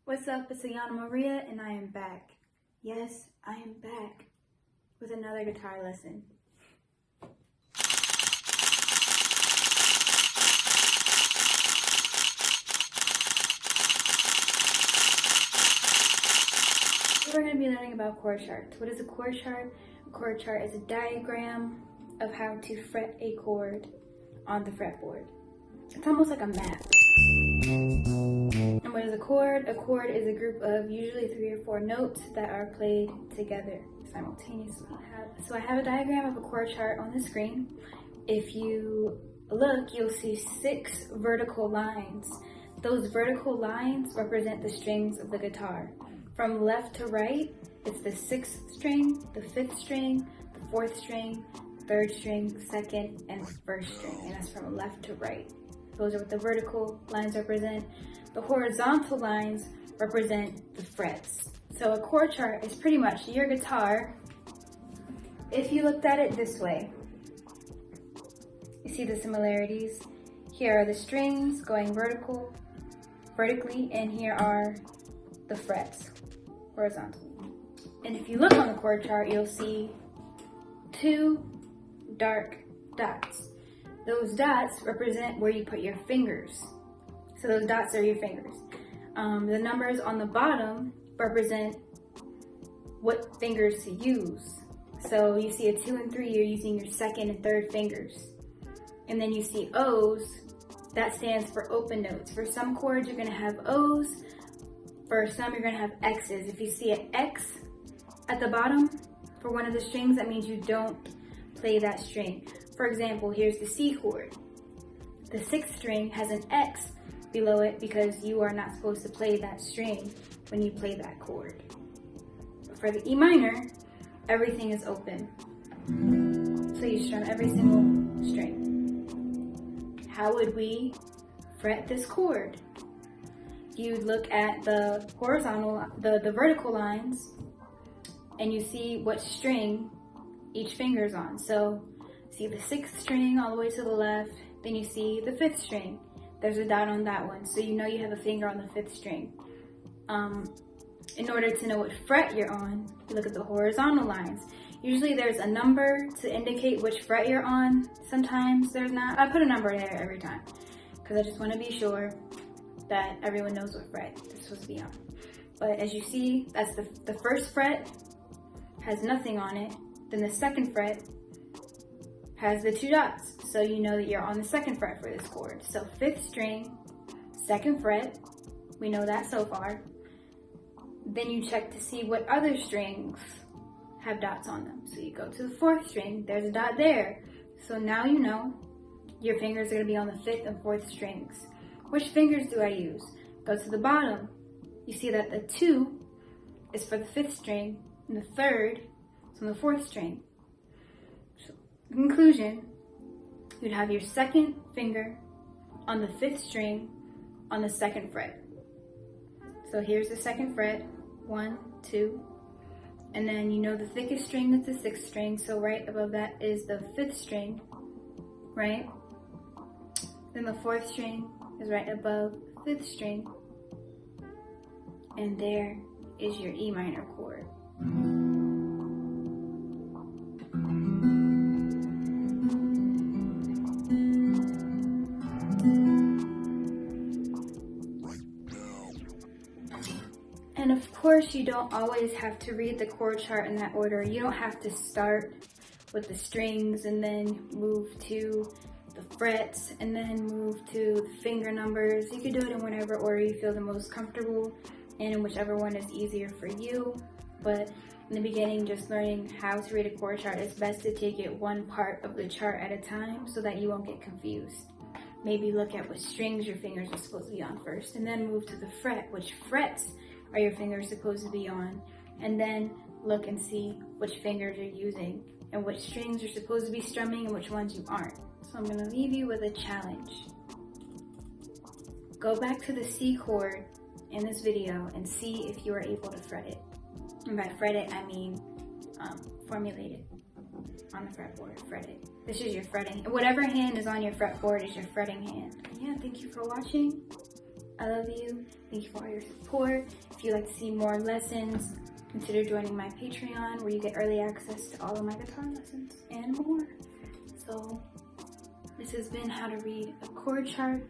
What's up? It's AyianaMaria and I am back. Yes, I am back with another guitar lesson. We're going to be learning about chord charts. What is a chord chart? A chord chart is a diagram of how to fret a chord on the fretboard. It's almost like a map. And what is a chord? A chord is a group of usually 3 or 4 notes that are played together simultaneously. So I have a diagram of a chord chart on the screen. If you look, you'll see 6 vertical lines. Those vertical lines represent the strings of the guitar. From left to right, it's the 6th string, the 5th string, the 4th string, 3rd string, 2nd, and 1st string. And that's from left to right. Those are what the vertical lines represent. The horizontal lines represent the frets. So a chord chart is pretty much your guitar. If you looked at it this way, you see the similarities. Here are the strings going vertically, and here are the frets horizontally. And if you look on the chord chart, you'll see 2 dark dots. Those dots represent where you put your fingers. So those dots are your fingers. The numbers on the bottom represent what fingers to use. So you see a 2 and 3, you're using your 2nd and 3rd fingers. And then you see O's, that stands for open notes. For some chords, you're gonna have O's. For some, you're gonna have X's. If you see an X at the bottom for one of the strings, that means you don't play that string. For example, here's the C chord. The 6th string has an X below it because you are not supposed to play that string when you play that chord. But for the E minor, everything is open. So you strum every single string. How would we fret this chord? You look at the horizontal, the vertical lines, and you see what string each finger is on. So see the 6th string all the way to the left, then you see the 5th string. There's a dot on that one, so you know you have a finger on the 5th string. In order to know what fret you're on, you look at the horizontal lines. Usually there's a number to indicate which fret you're on. Sometimes there's not. I put a number there every time because I just want to be sure that everyone knows what fret they're supposed to be on. But as you see, that's the 1st fret has nothing on it. Then the 2nd fret has the 2 dots. So you know that you're on the 2nd fret for this chord. So 5th string, 2nd fret, we know that so far. Then you check to see what other strings have dots on them. So you go to the 4th string, there's a dot there. So now you know your fingers are gonna be on the 5th and 4th strings. Which fingers do I use? Go to the bottom. You see that the 2 is for the 5th string and the 3rd is on the 4th string. So in conclusion, you'd have your 2nd finger on the 5th string on the 2nd fret. So here's the 2nd fret, 1, 2, and then you know the thickest string is the 6th string, so right above that is the 5th string, right? Then the 4th string is right above the 5th string, and there is your E minor chord. And of course, you don't always have to read the chord chart in that order. You don't have to start with the strings and then move to the frets and then move to the finger numbers. You can do it in whatever order you feel the most comfortable and in whichever one is easier for you. But in the beginning, just learning how to read a chord chart, it's best to take it one part of the chart at a time so that you won't get confused. Maybe look at what strings your fingers are supposed to be on first and then move to the fret, which frets are your fingers supposed to be on, and then look and see which fingers you're using and which strings you're supposed to be strumming and which ones you aren't. So I'm going to leave you with a challenge. Go back to the C chord in this video and see if you are able to fret it. And by fret it, I mean formulate it on the fretboard, fret it. This is your fretting. Whatever hand is on your fretboard is your fretting hand. Yeah, thank you for watching. I love you. Thank you for all your support. If you'd like to see more lessons, consider joining my Patreon, where you get early access to all of my guitar lessons and more. So this has been how to read a chord chart.